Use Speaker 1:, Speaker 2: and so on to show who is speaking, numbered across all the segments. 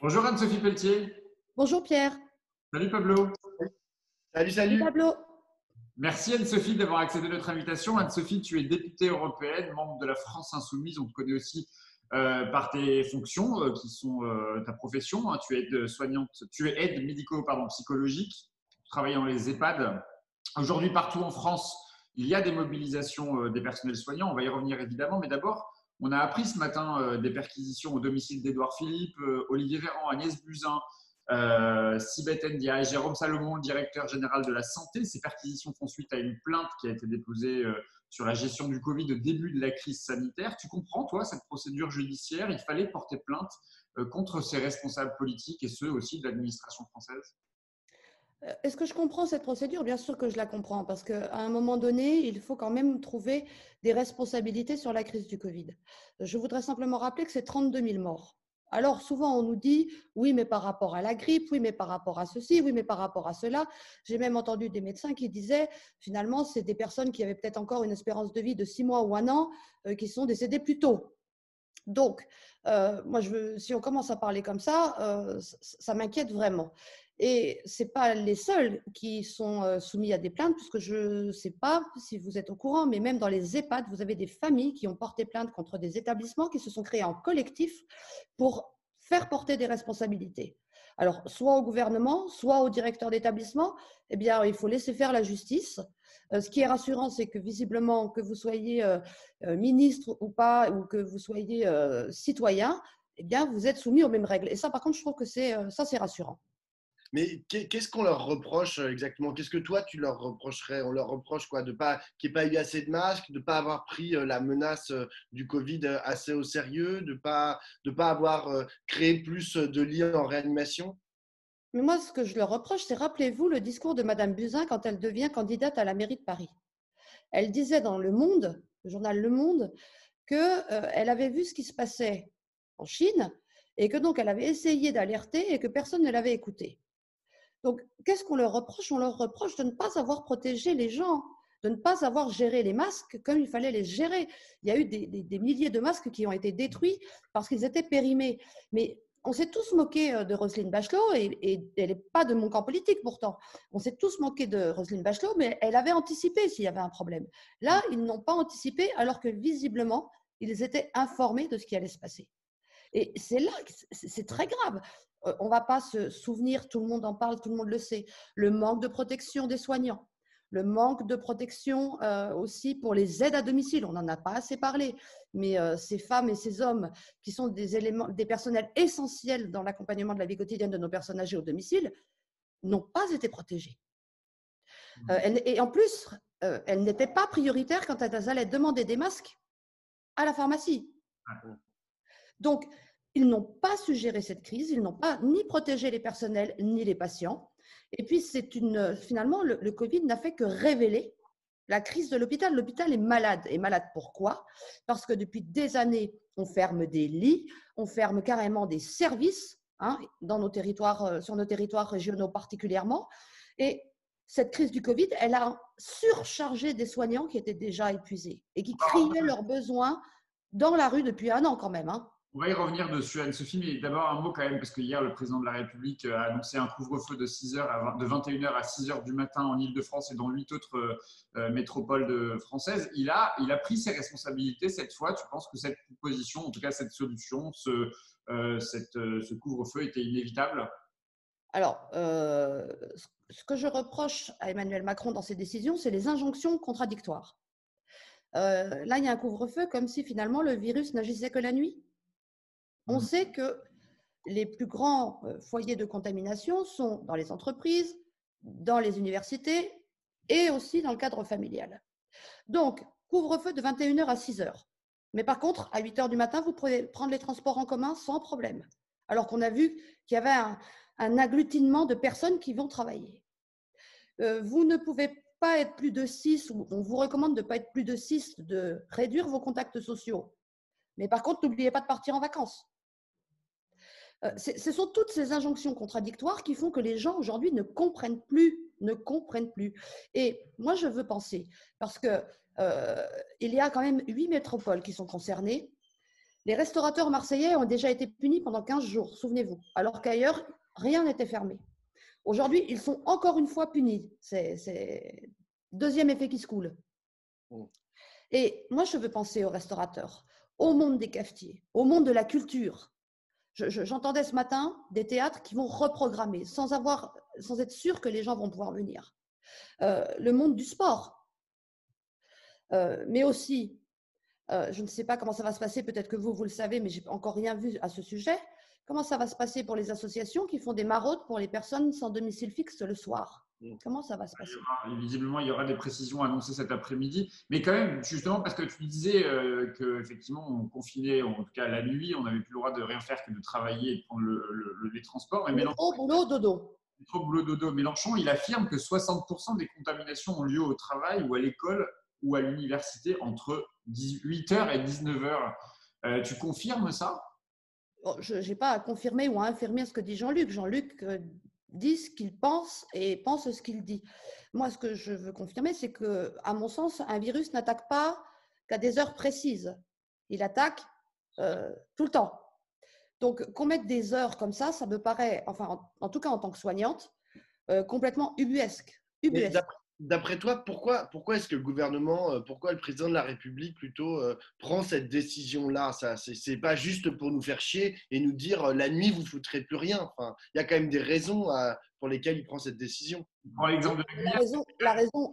Speaker 1: Bonjour Anne-Sophie Pelletier.
Speaker 2: Bonjour Pierre.
Speaker 1: Salut Pablo.
Speaker 3: Salut,
Speaker 2: Salut
Speaker 3: salut.
Speaker 2: Pablo.
Speaker 1: Merci Anne-Sophie d'avoir accepté notre invitation. Anne-Sophie, tu es députée européenne, membre de la France Insoumise. On te connaît aussi par tes fonctions qui sont ta profession, hein. Tu es aide soignante, tu es aide psychologique. Tu travailles dans les EHPAD. Aujourd'hui, partout en France, il y a des mobilisations des personnels soignants. On va y revenir évidemment, mais d'abord, on a appris ce matin des perquisitions au domicile d'Édouard Philippe, Olivier Véran, Agnès Buzyn, Sibeth Ndiaye, Jérôme Salomon, le directeur général de la santé. Ces perquisitions font suite à une plainte qui a été déposée sur la gestion du Covid au début de la crise sanitaire. Tu comprends, toi, cette procédure judiciaire? Il fallait porter plainte contre ces responsables politiques et ceux aussi de l'administration française.
Speaker 2: Est-ce que je comprends cette procédure? Bien sûr que je la comprends, parce qu'à un moment donné, il faut quand même trouver des responsabilités sur la crise du Covid. Je voudrais simplement rappeler que c'est 32 000 morts. Alors souvent on nous dit, oui mais par rapport à la grippe, oui mais par rapport à ceci, oui mais par rapport à cela. J'ai même entendu des médecins qui disaient, finalement c'est des personnes qui avaient peut-être encore une espérance de vie de 6 mois ou un an, qui sont décédées plus tôt. Donc, moi, si on commence à parler comme ça m'inquiète vraiment. Et ce n'est pas les seuls qui sont soumis à des plaintes, puisque je ne sais pas si vous êtes au courant, mais même dans les EHPAD, vous avez des familles qui ont porté plainte contre des établissements qui se sont créés en collectif pour faire porter des responsabilités. Alors, soit au gouvernement, soit au directeur d'établissement, eh bien, il faut laisser faire la justice. Ce qui est rassurant, c'est que visiblement, que vous soyez ministre ou pas, ou que vous soyez citoyen, eh bien, vous êtes soumis aux mêmes règles. Et ça, par contre, je trouve que c'est rassurant.
Speaker 3: Mais qu'est-ce qu'on leur reproche exactement? Qu'est-ce que toi, tu leur reprocherais? On leur reproche quoi? De pas qu'il n'y ait pas eu assez de masques, de ne pas avoir pris la menace du Covid assez au sérieux, de pas avoir créé plus de lits en réanimation?
Speaker 2: Mais moi, ce que je leur reproche, c'est, rappelez-vous le discours de Madame Buzyn quand elle devient candidate à la mairie de Paris. Elle disait dans Le Monde, le journal Le Monde, qu'elle avait vu ce qui se passait en Chine et que donc elle avait essayé d'alerter et que personne ne l'avait écoutée. Donc, qu'est-ce qu'on leur reproche? On leur reproche de ne pas avoir protégé les gens, de ne pas avoir géré les masques comme il fallait les gérer. Il y a eu des milliers de masques qui ont été détruits parce qu'ils étaient périmés. Mais on s'est tous moqué de Roselyne Bachelot, et elle n'est pas de mon camp politique pourtant. On s'est tous moqué de Roselyne Bachelot, mais elle avait anticipé s'il y avait un problème. Là, ils n'ont pas anticipé alors que visiblement, ils étaient informés de ce qui allait se passer. Et c'est là, c'est très grave. On ne va pas se souvenir, tout le monde en parle, tout le monde le sait, le manque de protection des soignants, le manque de protection aussi pour les aides à domicile. On n'en a pas assez parlé, mais ces femmes et ces hommes qui sont des personnels essentiels dans l'accompagnement de la vie quotidienne de nos personnes âgées au domicile n'ont pas été protégés. Et en plus, elles n'étaient pas prioritaires quand elles allaient demander des masques à la pharmacie. Donc, ils n'ont pas su gérer cette crise, ils n'ont pas ni protégé les personnels ni les patients. Et puis, finalement, le Covid n'a fait que révéler la crise de l'hôpital. L'hôpital est malade. Et malade pourquoi? Parce que depuis des années, on ferme des lits, on ferme carrément des services dans nos territoires, sur nos territoires régionaux particulièrement. Et cette crise du Covid, elle a surchargé des soignants qui étaient déjà épuisés et qui criaient leurs besoins dans la rue depuis un an quand même.
Speaker 1: On va y revenir dessus, Anne-Sophie, mais d'abord un mot quand même, parce que hier, le président de la République a annoncé un couvre-feu de 21h à 6h du matin en Ile-de-France et dans 8 autres métropoles françaises. Il a pris ses responsabilités cette fois. Tu penses que cette proposition, en tout cas cette solution, ce couvre-feu était inévitable?
Speaker 2: Alors, ce que je reproche à Emmanuel Macron dans ses décisions, c'est les injonctions contradictoires. Là, il y a un couvre-feu comme si finalement le virus n'agissait que la nuit. On sait que les plus grands foyers de contamination sont dans les entreprises, dans les universités et aussi dans le cadre familial. Donc, couvre-feu de 21h à 6h. Mais par contre, à 8h du matin, vous pouvez prendre les transports en commun sans problème. Alors qu'on a vu qu'il y avait un agglutinement de personnes qui vont travailler. Vous ne pouvez pas être plus de 6, ou on vous recommande de ne pas être plus de 6, de réduire vos contacts sociaux. Mais par contre, n'oubliez pas de partir en vacances. Ce sont toutes ces injonctions contradictoires qui font que les gens aujourd'hui ne comprennent plus. Et moi, je veux penser, parce qu'il y a quand même 8 métropoles qui sont concernées. Les restaurateurs marseillais ont déjà été punis pendant 15 jours, souvenez-vous, alors qu'ailleurs, rien n'était fermé. Aujourd'hui, ils sont encore une fois punis. C'est deuxième effet qui se coule. Et moi, je veux penser aux restaurateurs, au monde des cafetiers, au monde de la culture. J'entendais ce matin des théâtres qui vont reprogrammer sans être sûr que les gens vont pouvoir venir. Le monde du sport, mais aussi, je ne sais pas comment ça va se passer, peut-être que vous le savez, mais je n'ai encore rien vu à ce sujet. Comment ça va se passer pour les associations qui font des maraudes pour les personnes sans domicile fixe le soir? Comment ça va se passer?
Speaker 1: Visiblement, il y aura des précisions annoncées cet après-midi. Mais quand même, justement, parce que tu disais qu'effectivement, on confinait, en tout cas la nuit, on n'avait plus le droit de rien faire que de travailler et de prendre les transports. Mais
Speaker 2: Métro, boulot, dodo.
Speaker 1: Métro, boulot, dodo. Mélenchon, il affirme que 60% des contaminations ont lieu au travail ou à l'école ou à l'université entre 8h et 19h. Tu confirmes ça?
Speaker 2: Bon, je n'ai pas à confirmer ou à infirmer ce que dit Jean-Luc. Jean-Luc dit ce qu'il pense et pense ce qu'il dit. Moi, ce que je veux confirmer, c'est que, à mon sens, un virus n'attaque pas qu'à des heures précises. Il attaque tout le temps. Donc, qu'on mette des heures comme ça me paraît, enfin, en tout cas en tant que soignante, complètement ubuesque.
Speaker 3: D'après toi, pourquoi est-ce que le gouvernement, pourquoi le président de la République plutôt prend cette décision-là? C'est pas juste pour nous faire chier et nous dire la nuit vous foutrez plus rien. Enfin, il y a quand même des raisons pour lesquelles il prend cette décision.
Speaker 1: Prends l'exemple de
Speaker 2: la raison,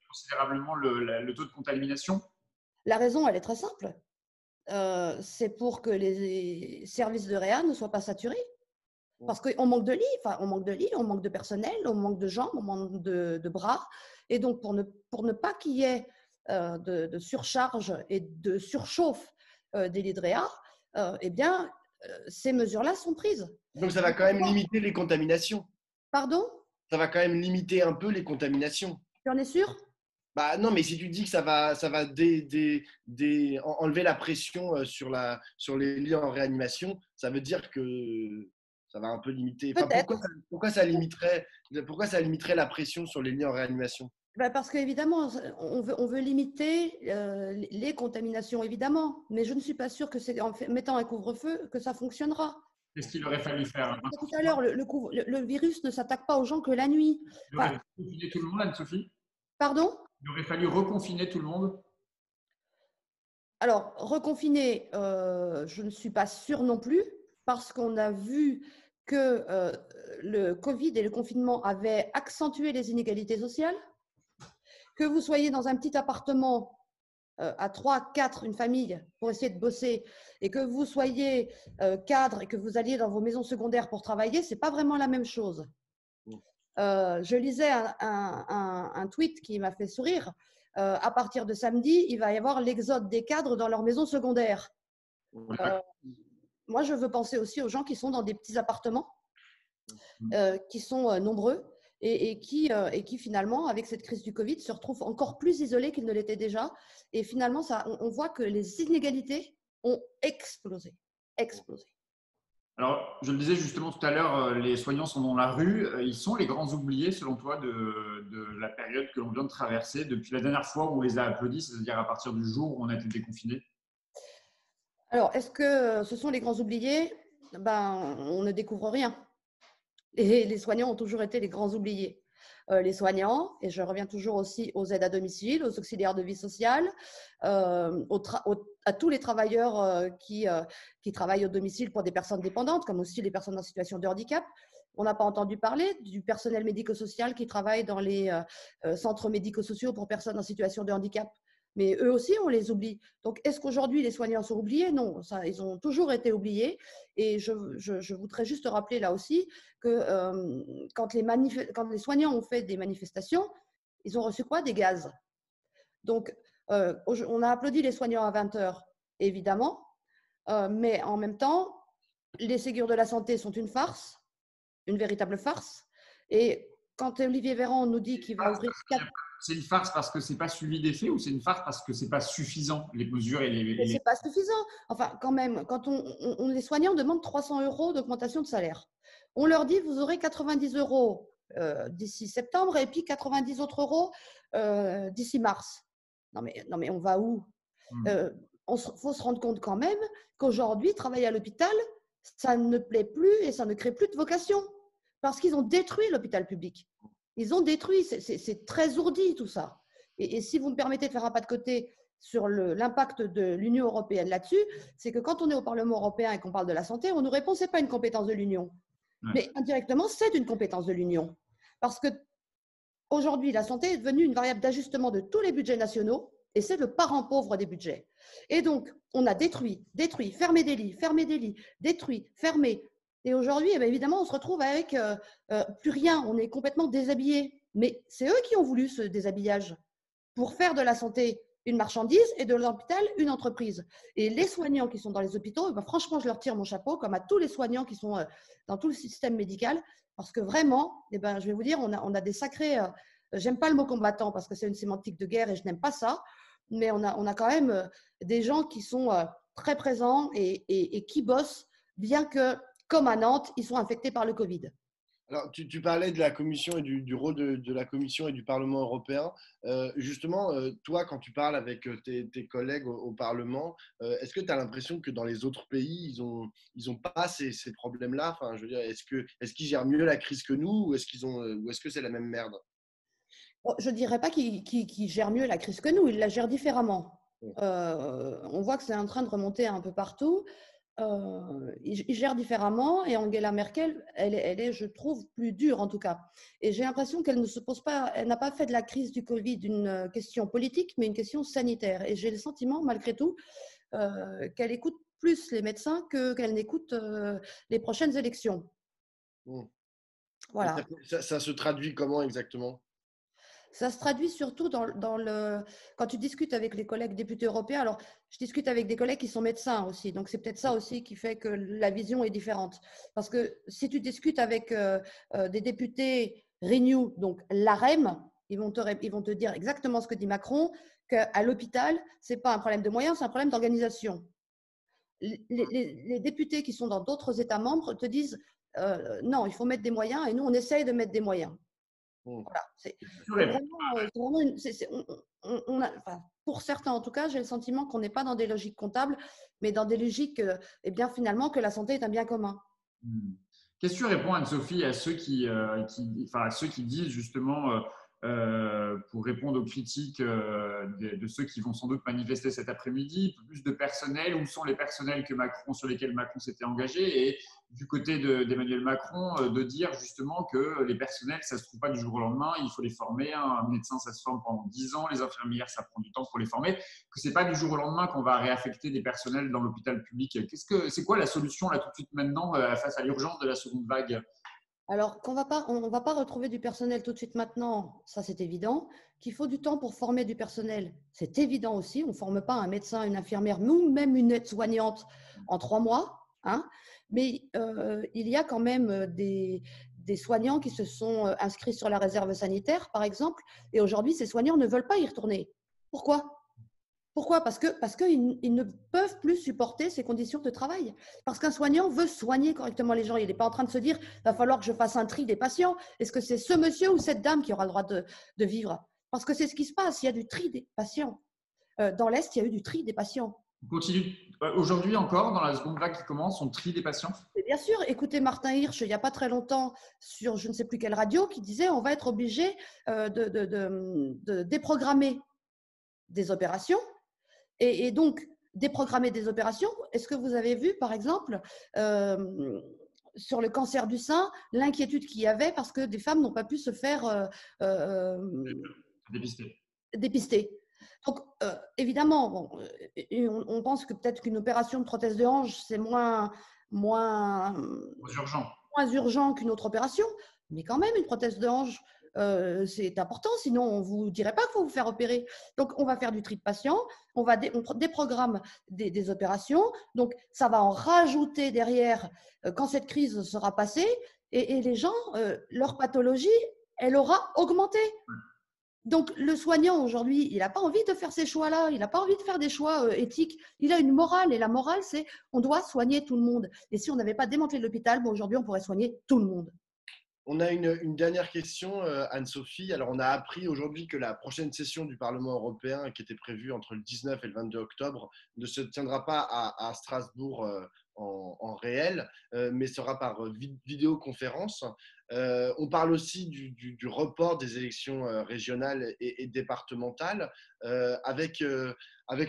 Speaker 1: considérablement le taux de contamination.
Speaker 2: La raison, elle est très simple. C'est pour que les services de réa ne soient pas saturés. Parce qu'on manque de lits, on manque de personnel, on manque de jambes, on manque de bras. Et donc, pour ne pas qu'il y ait de surcharge et de surchauffe des lits de réa, eh bien, ces mesures-là sont prises.
Speaker 3: Donc, ça va quand même limiter les contaminations.
Speaker 2: Pardon?
Speaker 3: Ça va quand même limiter un peu les contaminations.
Speaker 2: Tu en es sûr?
Speaker 3: Bah non, mais si tu dis que ça va enlever la pression sur les lits en réanimation, ça veut dire que ça va un peu limiter. Enfin, pourquoi ça limiterait la pression sur les lits en réanimation?
Speaker 2: Parce qu'évidemment, on veut limiter les contaminations, évidemment. Mais je ne suis pas sûre que c'est en mettant un couvre-feu que ça fonctionnera.
Speaker 1: Qu'est-ce qu'il aurait fallu faire?
Speaker 2: Tout à l'heure, le virus ne s'attaque pas aux gens que la nuit.
Speaker 1: Il aurait fallu reconfiner tout le monde, Anne-Sophie?
Speaker 2: Pardon?
Speaker 1: Il aurait fallu reconfiner tout le monde?
Speaker 2: Alors, reconfiner, je ne suis pas sûre non plus, parce qu'on a vu que le Covid et le confinement avaient accentué les inégalités sociales. Que vous soyez dans un petit appartement à 3, 4, une famille, pour essayer de bosser, et que vous soyez cadre et que vous alliez dans vos maisons secondaires pour travailler, ce n'est pas vraiment la même chose. Je lisais un tweet qui m'a fait sourire. À partir de samedi, il va y avoir l'exode des cadres dans leurs maisons secondaires. Moi, je veux penser aussi aux gens qui sont dans des petits appartements, qui sont nombreux et qui finalement, avec cette crise du Covid, se retrouvent encore plus isolés qu'ils ne l'étaient déjà. Et finalement, on voit que les inégalités ont explosé.
Speaker 1: Alors, je le disais justement tout à l'heure, les soignants sont dans la rue. Ils sont les grands oubliés, selon toi, de la période que l'on vient de traverser depuis la dernière fois où on les a applaudis, c'est-à-dire à partir du jour où on a été déconfiné?
Speaker 2: Alors, est-ce que ce sont les grands oubliés? On ne découvre rien. Et les soignants ont toujours été les grands oubliés. Les soignants, et je reviens toujours aussi aux aides à domicile, aux auxiliaires de vie sociale, à tous les travailleurs qui travaillent au domicile pour des personnes dépendantes, comme aussi les personnes en situation de handicap. On n'a pas entendu parler du personnel médico-social qui travaille dans les centres médico-sociaux pour personnes en situation de handicap. Mais eux aussi, on les oublie. Donc, est-ce qu'aujourd'hui, les soignants sont oubliés? Non, ils ont toujours été oubliés. Et je voudrais juste rappeler là aussi que quand les soignants ont fait des manifestations, ils ont reçu quoi? Des gaz. Donc, on a applaudi les soignants à 20h, évidemment. Mais en même temps, les Ségur de la santé sont une farce, une véritable farce. Et quand Olivier Véran nous dit qu'il va ouvrir 4...
Speaker 1: C'est une farce parce que ce n'est pas suivi d'effet ou c'est une farce parce que ce n'est pas suffisant, les mesures et les…
Speaker 2: Ce n'est pas suffisant. Enfin, quand même, quand les soignants demandent 300 € d'augmentation de salaire, on leur dit vous aurez 90 € d'ici septembre et puis 90 autres euros d'ici mars. Non mais on va où? faut se rendre compte quand même qu'aujourd'hui, travailler à l'hôpital, ça ne plaît plus et ça ne crée plus de vocation. Parce qu'ils ont détruit l'hôpital public. Ils ont détruit, c'est très ourdi tout ça. Et si vous me permettez de faire un pas de côté sur l'impact de l'Union européenne là-dessus, c'est que quand on est au Parlement européen et qu'on parle de la santé, on nous répond que ce n'est pas une compétence de l'Union.
Speaker 1: Ouais.
Speaker 2: Mais indirectement, c'est une compétence de l'Union. Parce qu'aujourd'hui, la santé est devenue une variable d'ajustement de tous les budgets nationaux et c'est le parent pauvre des budgets. Et donc, on a détruit, fermé des lits, détruit, fermé. Et aujourd'hui, évidemment, on se retrouve avec plus rien. On est complètement déshabillé. Mais c'est eux qui ont voulu ce déshabillage pour faire de la santé une marchandise et de l'hôpital une entreprise. Et les soignants qui sont dans les hôpitaux, franchement, je leur tire mon chapeau, comme à tous les soignants qui sont dans tout le système médical, parce que vraiment, je vais vous dire, on a des sacrés… j'aime pas le mot combattant parce que c'est une sémantique de guerre et je n'aime pas ça, mais on a quand même des gens qui sont très présents et qui bossent, bien que, comme à Nantes, ils sont infectés par le Covid.
Speaker 3: Alors, tu parlais de la Commission et du rôle de la Commission et du Parlement européen. Justement, toi, quand tu parles avec tes collègues au Parlement, est-ce que tu as l'impression que dans les autres pays, ils ont pas ces problèmes-là? Enfin, je veux dire, est-ce qu'ils gèrent mieux la crise que nous ou est-ce que c'est la même merde?
Speaker 2: Je ne dirais pas qu'ils gèrent mieux la crise que nous, ils la gèrent différemment. On voit que c'est en train de remonter un peu partout. Ils gèrent différemment et Angela Merkel, elle est, je trouve, plus dure en tout cas. Et j'ai l'impression qu'elle ne se pose pas, elle n'a pas fait de la crise du Covid une question politique, mais une question sanitaire. Et j'ai le sentiment, malgré tout, qu'elle écoute plus les médecins qu'elle n'écoute les prochaines élections. Voilà.
Speaker 3: Ça se traduit comment exactement?
Speaker 2: Ça se traduit surtout quand tu discutes avec les collègues députés européens. Alors, je discute avec des collègues qui sont médecins aussi. Donc, c'est peut-être ça aussi qui fait que la vision est différente. Parce que si tu discutes avec des députés Renew, donc l'AREM, ils vont te dire exactement ce que dit Macron, qu'à l'hôpital, ce n'est pas un problème de moyens, c'est un problème d'organisation. Les députés qui sont dans d'autres États membres te disent non, il faut mettre des moyens et nous, on essaye de mettre des moyens. Voilà, pour certains, en tout cas, j'ai le sentiment qu'on n'est pas dans des logiques comptables, mais dans des logiques, finalement, que la santé est un bien commun.
Speaker 1: Qu'est-ce que tu réponds, Anne-Sophie, à ceux qui disent justement, pour répondre aux critiques de ceux qui vont sans doute manifester cet après-midi, plus de personnel, où sont les personnels sur lesquels Macron s'était engagé, et du côté d'Emmanuel Macron, de dire justement que les personnels, ça ne se trouve pas du jour au lendemain, il faut les former. Un médecin, ça se forme pendant 10 ans, les infirmières, ça prend du temps pour les former, que ce n'est pas du jour au lendemain qu'on va réaffecter des personnels dans l'hôpital public. C'est quoi la solution là tout de suite maintenant face à l'urgence de la seconde vague?
Speaker 2: Alors, on ne va pas retrouver du personnel tout de suite maintenant, ça c'est évident. Qu'il faut du temps pour former du personnel, c'est évident aussi. On ne forme pas un médecin, une infirmière, ou même une aide-soignante en 3 mois. Hein. Mais il y a quand même des soignants qui se sont inscrits sur la réserve sanitaire, par exemple, et aujourd'hui, ces soignants ne veulent pas y retourner. Pourquoi ? Parce qu'ils ne peuvent plus supporter ces conditions de travail. Parce qu'un soignant veut soigner correctement les gens. Il n'est pas en train de se dire « il va falloir que je fasse un tri des patients. Est-ce que c'est ce monsieur ou cette dame qui aura le droit de vivre ?» Parce que c'est ce qui se passe. Il y a du tri des patients. Dans l'Est, il y a eu du tri des patients.
Speaker 1: On continue. Aujourd'hui encore, dans la seconde vague qui commence, on trie des patients?
Speaker 2: Et bien sûr. Écoutez Martin Hirsch, il n'y a pas très longtemps, sur je ne sais plus quelle radio, qui disait on va être obligé de déprogrammer des opérations. Et donc, déprogrammer des opérations, est-ce que vous avez vu, par exemple, sur le cancer du sein, l'inquiétude qu'il y avait parce que des femmes n'ont pas pu se faire dépister. Donc, évidemment, on pense que peut-être qu'une opération de prothèse de hanche, c'est moins urgent qu'une autre opération, mais quand même, une prothèse de hanche, c'est important, sinon on ne vous dirait pas qu'il faut vous faire opérer. Donc, on va faire du tri de patients, on déprogramme des opérations, donc ça va en rajouter derrière quand cette crise sera passée, et les gens, leur pathologie, elle aura augmenté. Donc, le soignant aujourd'hui, il n'a pas envie de faire ces choix-là, il n'a pas envie de faire des choix éthiques, il a une morale, et la morale, c'est on doit soigner tout le monde. Et si on n'avait pas démantelé l'hôpital, aujourd'hui, on pourrait soigner tout le monde.
Speaker 3: On a une dernière question, Anne-Sophie. Alors, on a appris aujourd'hui que la prochaine session du Parlement européen, qui était prévue entre le 19 et le 22 octobre, ne se tiendra pas à Strasbourg en réel, mais sera par vidéoconférence. On parle aussi du report des élections régionales et départementales. Avec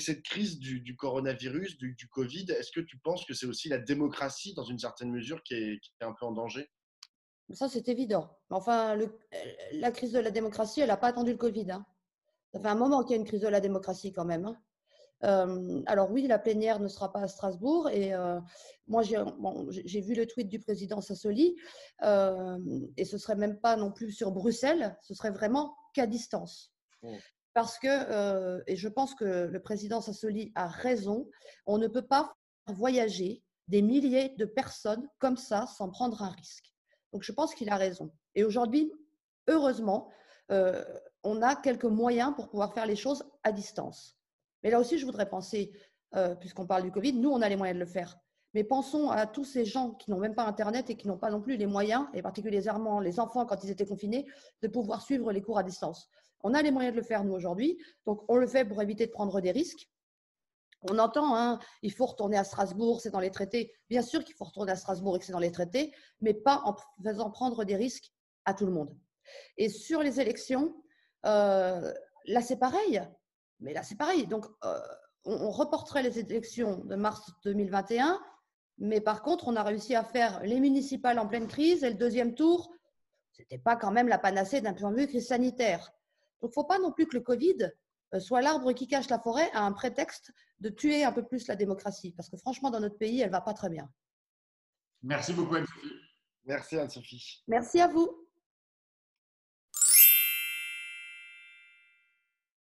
Speaker 3: cette crise du coronavirus, du Covid, est-ce que tu penses que c'est aussi la démocratie, dans une certaine mesure, qui est un peu en danger?
Speaker 2: Ça, c'est évident. Enfin, la crise de la démocratie, elle n'a pas attendu le Covid, hein. Ça fait un moment qu'il y a une crise de la démocratie quand même, hein. Alors oui, la plénière ne sera pas à Strasbourg et moi j'ai vu le tweet du président Sassoli et ce serait même pas non plus sur Bruxelles, ce serait vraiment qu'à distance. Parce que, et je pense que le président Sassoli a raison, on ne peut pas faire voyager des milliers de personnes comme ça sans prendre un risque. Donc je pense qu'il a raison. Et aujourd'hui, heureusement, on a quelques moyens pour pouvoir faire les choses à distance. Mais là aussi, je voudrais penser, puisqu'on parle du Covid, nous, on a les moyens de le faire. Mais pensons à tous ces gens qui n'ont même pas Internet et qui n'ont pas non plus les moyens, et particulièrement les enfants quand ils étaient confinés, de pouvoir suivre les cours à distance. On a les moyens de le faire, nous, aujourd'hui. Donc, on le fait pour éviter de prendre des risques. On entend, hein, il faut retourner à Strasbourg, c'est dans les traités. Bien sûr qu'il faut retourner à Strasbourg et que c'est dans les traités, mais pas en faisant prendre des risques à tout le monde. Et sur les élections, là, c'est pareil. Mais là, c'est pareil. Donc, on reporterait les élections de mars 2021, mais par contre, on a réussi à faire les municipales en pleine crise et le deuxième tour, ce n'était pas quand même la panacée d'un point de vue crise sanitaire. Donc, il ne faut pas non plus que le Covid soit l'arbre qui cache la forêt à un prétexte de tuer un peu plus la démocratie. Parce que franchement, dans notre pays, elle ne va pas très bien.
Speaker 1: Merci beaucoup, Anne-Sophie.
Speaker 3: Merci Anne-Sophie.
Speaker 2: Merci à vous.